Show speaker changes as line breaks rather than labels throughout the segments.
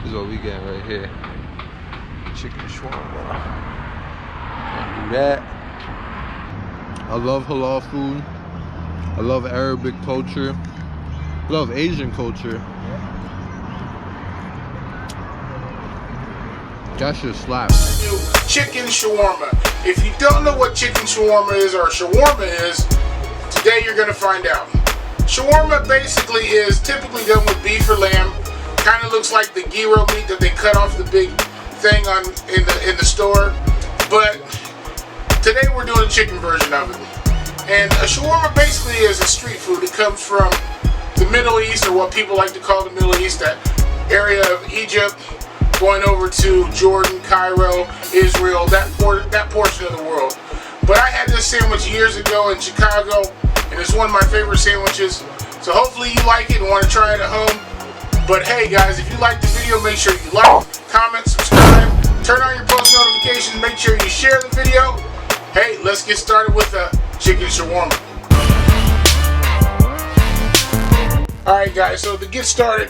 This is what we getting right here. Chicken shawarma. Can't do that. I love halal food. I love Arabic culture. I love Asian culture. That shit slaps.
Chicken shawarma. If you don't know what chicken shawarma is or shawarma is, today you're gonna find out. Shawarma basically is typically done with beef or lamb. Kind of looks like the gyro meat that they cut off the big thing on in the store. But today we're doing a chicken version of it. And a shawarma basically is a street food. It comes from the Middle East, or what people like to call the Middle East, that area of Egypt, going over to Jordan, Cairo, Israel, that portion of the world. But I had this sandwich years ago in Chicago, and it's one of my favorite sandwiches. So hopefully you like it and want to try it at home. But hey guys, if you like the video, make sure you like, comment, subscribe, turn on your post notifications, make sure you share the video. Hey, let's get started with the chicken shawarma. Alright guys, so to get started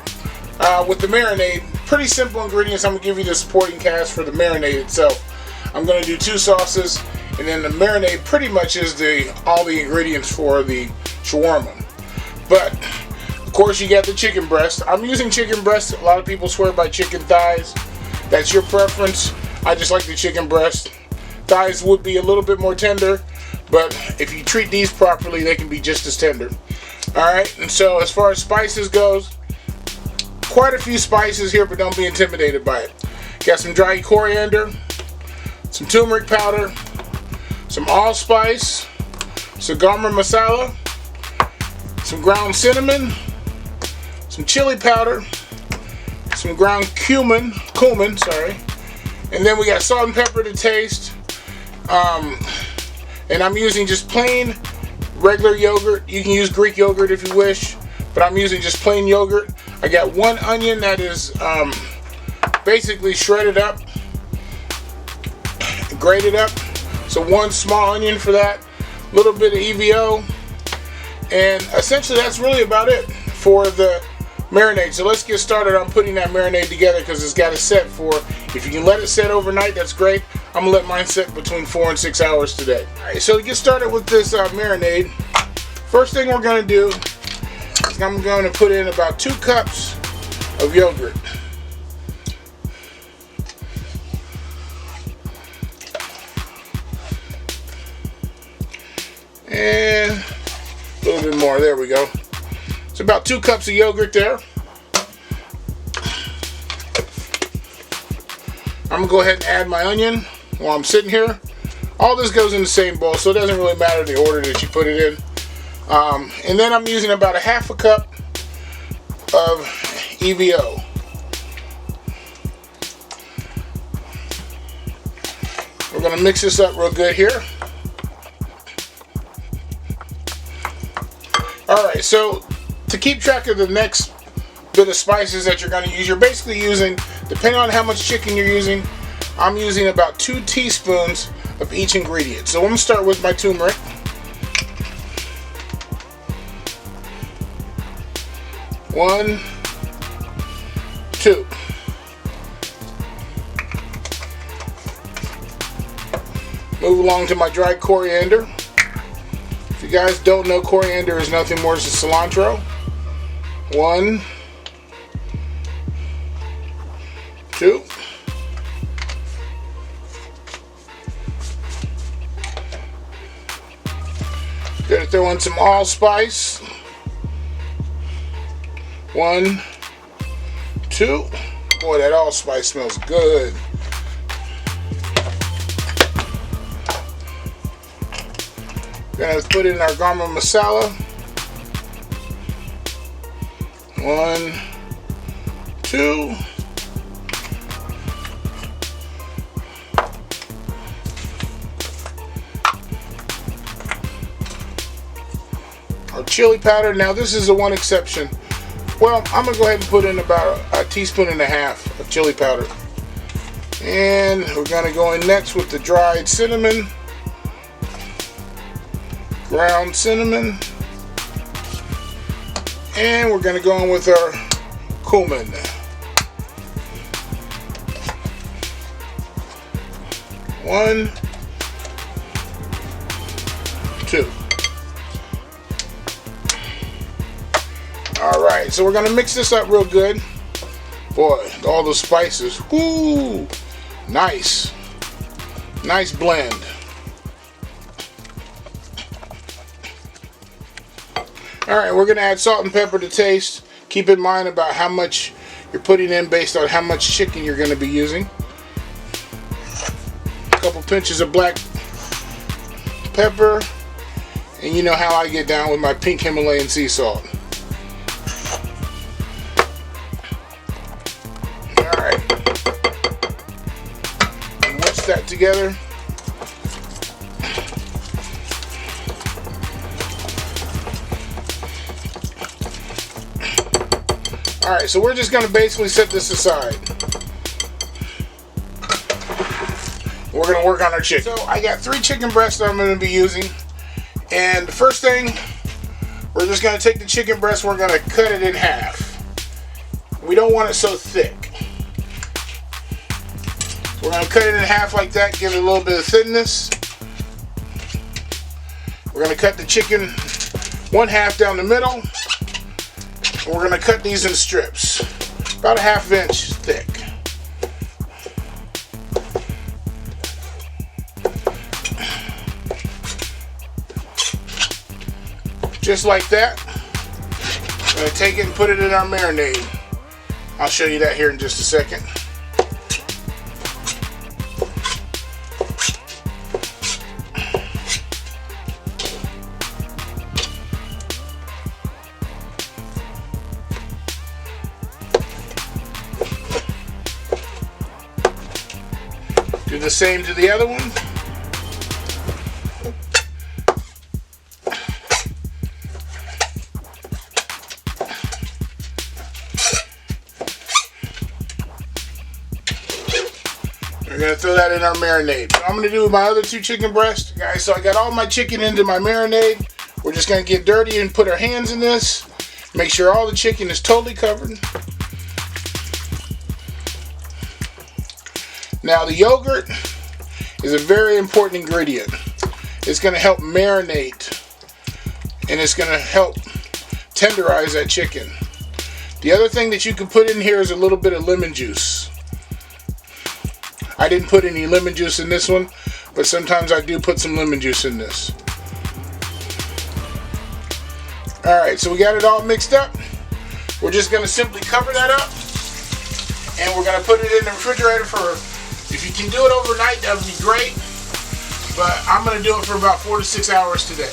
with the marinade, pretty simple ingredients. I'm going to give you the supporting cast for the marinade itself. I'm going to do 2 sauces, and then the marinade pretty much is all the ingredients for the shawarma. But of course you got the chicken breast. I'm using chicken breast. A lot of people swear by chicken thighs. That's your preference. I just like the chicken breast. Thighs would be a little bit more tender, but if you treat these properly, they can be just as tender. Alright, and so as far as spices goes, quite a few spices here, but don't be intimidated by it. Got some dry coriander, some turmeric powder, some allspice, some garam masala, some ground cinnamon, some chili powder, some ground cumin, and then we got salt and pepper to taste. And I'm using just plain regular yogurt. You can use Greek yogurt if you wish, but I'm using just plain yogurt. I got 1 onion that is basically shredded up, grated up. So 1 small onion for that, a little bit of EVO, and essentially that's really about it for the marinade. So let's get started on putting that marinade together, because it's got to set for, if you can let it set overnight, that's great. I'm going to let mine set between 4 and 6 hours today. Alright, so to get started with this marinade, first thing we're going to do is I'm going to put in about 2 cups of yogurt. And a little bit more, there we go. It's about 2 cups of yogurt there. I'm going to go ahead and add my onion while I'm sitting here. All this goes in the same bowl, so it doesn't really matter the order that you put it in. And then I'm using about a half a cup of EVO. We're going to mix this up real good here. Alright, so to keep track of the next bit of spices that you're going to use, you're basically using, depending on how much chicken you're using, I'm using about 2 teaspoons of each ingredient. So I'm going to start with my turmeric. One, 2. Move along to my dried coriander. If you guys don't know, coriander is nothing more than cilantro. 1, 2. Gonna throw in some allspice. 1, 2. Boy, that allspice smells good. Gonna put in our garam masala. 1, 2. Our chili powder. Now this is the one exception. Well, I'm gonna go ahead and put in about a teaspoon and a half of chili powder. And we're gonna go in next with the dried cinnamon. Ground cinnamon, and we're going to go in with our cumin. 1, 2. Alright, so we're going to mix this up real good. Boy, all the spices. Woo! Nice. Nice blend. Alright, we're going to add salt and pepper to taste. Keep in mind about how much you're putting in based on how much chicken you're going to be using. A couple pinches of black pepper. And you know how I get down with my pink Himalayan sea salt. Alright. Mix that together. Alright, so we're just going to basically set this aside. We're going to work on our chicken. So I got 3 chicken breasts that I'm going to be using. And the first thing, we're just going to take the chicken breast, we're going to cut it in half. We don't want it so thick. We're going to cut it in half like that, give it a little bit of thickness. We're going to cut the chicken 1/2 down the middle. And we're going to cut these in strips, about a 1/2 inch thick. Just like that. I'm going to take it and put it in our marinade. I'll show you that here in just a second. Do the same to the other one. We're going to throw that in our marinade. What I'm going to do with my other 2 chicken breasts, guys, so I got all my chicken into my marinade. We're just going to get dirty and put our hands in this. Make sure all the chicken is totally covered. Now the yogurt is a very important ingredient. It's going to help marinate and it's going to help tenderize that chicken. The other thing that you can put in here is a little bit of lemon juice. I didn't put any lemon juice in this one, but sometimes I do put some lemon juice in this. Alright, so we got it all mixed up. We're just going to simply cover that up and we're going to put it in the refrigerator for, if you can do it overnight, that would be great, but I'm going to do it for about 4 to 6 hours today.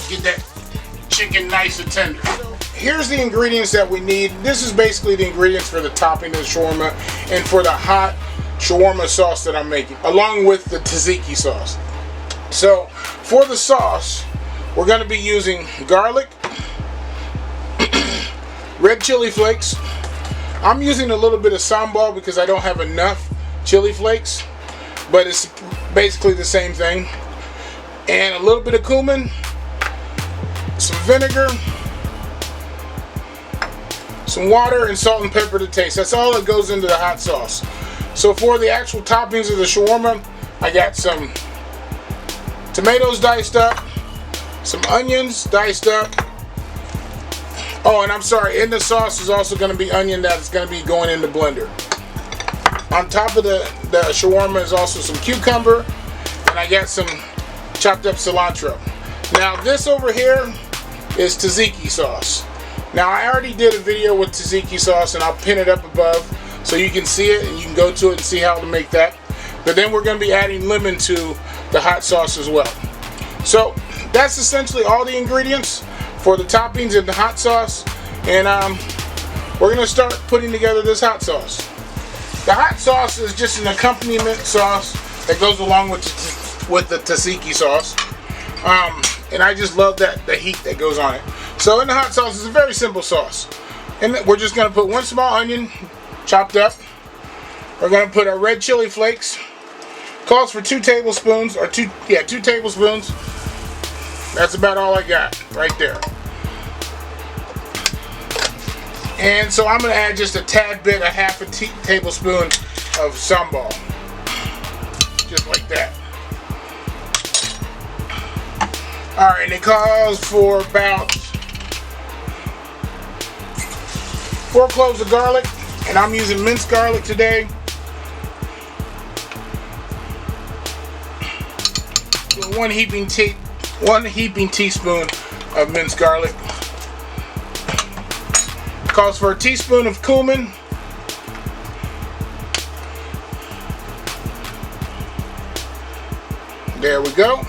Get that chicken nice and tender. Here's the ingredients that we need. This is basically the ingredients for the topping of the shawarma and for the hot shawarma sauce that I'm making, along with the tzatziki sauce. So for the sauce, we're going to be using garlic, red chili flakes. I'm using a little bit of sambal because I don't have enough chili flakes, but it's basically the same thing. And a little bit of cumin, some vinegar, some water, and salt and pepper to taste. That's all that goes into the hot sauce. So for the actual toppings of the shawarma, I got some tomatoes diced up, some onions diced up. Oh, and I'm sorry, in the sauce is also going to be onion that's going to be going in the blender. On top of the shawarma is also some cucumber, and I got some chopped up cilantro. Now this over here is tzatziki sauce. Now I already did a video with tzatziki sauce, and I'll pin it up above so you can see it and you can go to it and see how to make that. But then we're going to be adding lemon to the hot sauce as well. So that's essentially all the ingredients for the toppings and the hot sauce, and we're going to start putting together this hot sauce. The hot sauce is just an accompaniment sauce that goes along with the tzatziki sauce, and I just love the heat that goes on it. So in the hot sauce is a very simple sauce, and we're just going to put 1 small onion chopped up. We're going to put our red chili flakes. Calls for 2 tablespoons, or 2 tablespoons. That's about all I got right there. And so I'm going to add just a tad bit, a 1/2 tablespoon of sambal. just like that. Alright, and it calls for about 4 cloves of garlic, and I'm using minced garlic today. With one heaping teaspoon of minced garlic. Calls for a teaspoon of cumin. There we go.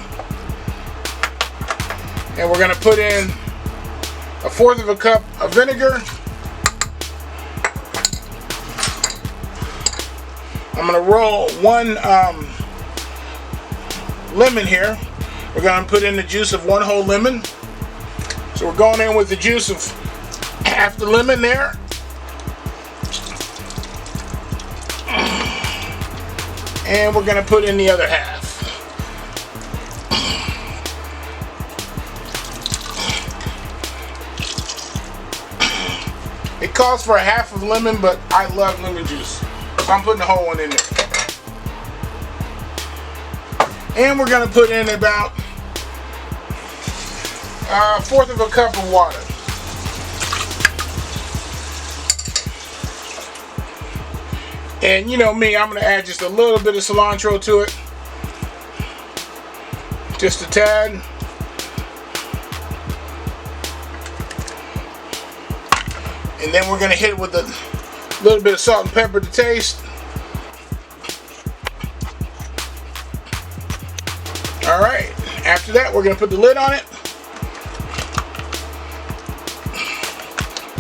And we're going to put in 1/4 cup of vinegar. I'm going to roll 1 lemon here. We're going to put in the juice of 1 whole lemon. So we're going in with the juice of half the lemon there. And we're going to put in the other half. It calls for a half of lemon, but I love lemon juice, so I'm putting the whole one in there. And we're going to put in about 1/4 cup of water. And you know me, I'm going to add just a little bit of cilantro to it. Just a tad. And then we're going to hit it with a little bit of salt and pepper to taste. Alright, after that we're going to put the lid on it.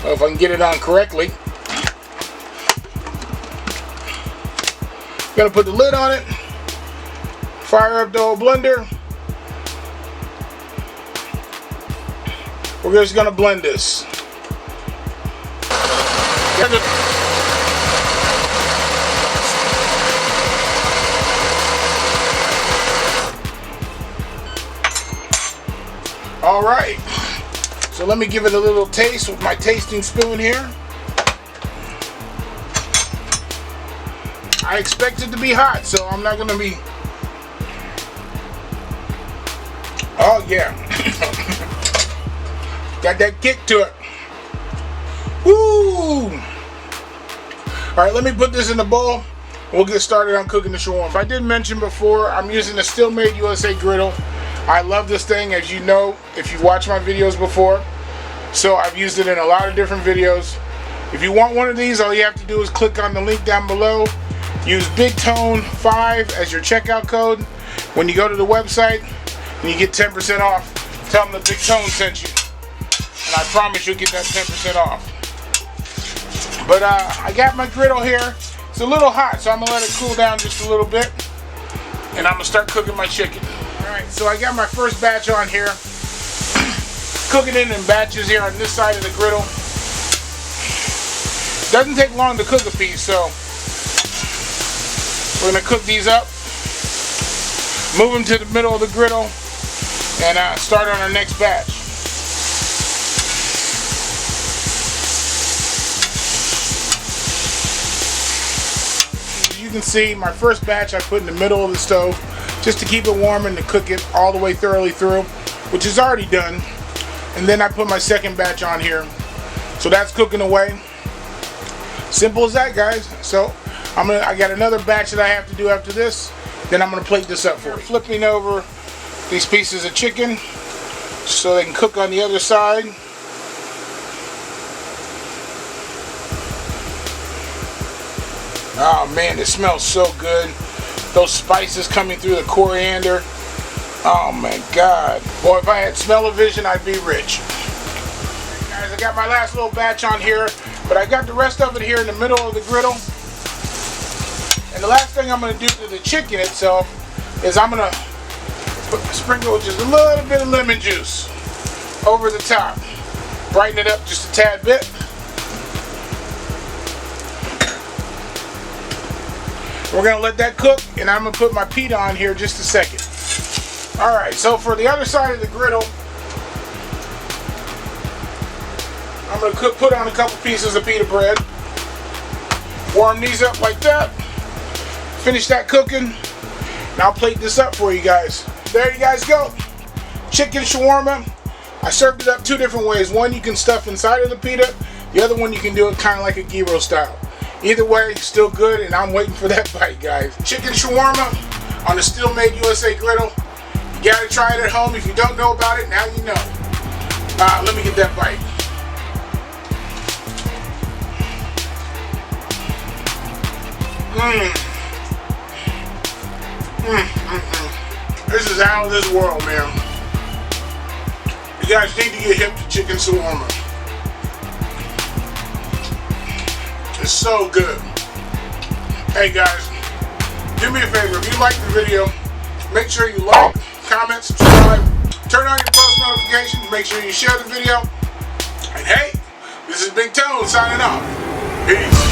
If I can get it on correctly. Going to put the lid on it. Fire up the old blender. We're just going to blend this. Alright, so let me give it a little taste with my tasting spoon here. I expect it to be hot, so I'm not going to be... Oh yeah. Got that kick to it. Woo! Alright, let me put this in the bowl. We'll get started on cooking the shawarma. I did mention before, I'm using a Steelmadeusa griddle. I love this thing, as you know, if you've watched my videos before. So I've used it in a lot of different videos. If you want one of these, all you have to do is click on the link down below. Use Big Tone 5 as your checkout code. When you go to the website and you get 10% off, tell them that Big Tone sent you. And I promise you'll get that 10% off. But I got my griddle here. It's a little hot, so I'm going to let it cool down just a little bit. And I'm going to start cooking my chicken. Alright, so I got my first batch on here. Cooking it in batches here on this side of the griddle. Doesn't take long to cook a piece, so we're going to cook these up. Move them to the middle of the griddle. And start on our next batch. You can see my first batch I put in the middle of the stove just to keep it warm and to cook it all the way thoroughly through, which is already done. And then I put my second batch on here, so that's cooking away. Simple as that, guys. So I got another batch that I have to do after this. Then I'm gonna plate this up for you. Flipping over these pieces of chicken so they can cook on the other side. Oh man, it smells so good. Those spices coming through, the coriander. Oh my God. Boy, if I had smell-o-vision, I'd be rich. Okay, guys, I got my last little batch on here, but I got the rest of it here in the middle of the griddle. And the last thing I'm going to do to the chicken itself is I'm going to sprinkle just a little bit of lemon juice over the top. Brighten it up just a tad bit. We're going to let that cook, and I'm going to put my pita on here just a second. Alright, so for the other side of the griddle, I'm going to put on a couple pieces of pita bread. Warm these up like that. Finish that cooking. And I'll plate this up for you guys. There you guys go. Chicken shawarma. I served it up 2 different ways. One you can stuff inside of the pita. The other one you can do it kind of like a gyro style. Either way, still good, and I'm waiting for that bite, guys. Chicken shawarma on the Steelmadeusa griddle. You gotta try it at home. If you don't know about it, now you know. Let me get that bite. This is out of this world, man. You guys need to get hip to chicken shawarma. It's so good. Hey guys, do me a favor. If you like the video, make sure you like, comment, subscribe, turn on your post notifications, make sure you share the video. And hey, this is Big Tone signing off. Peace.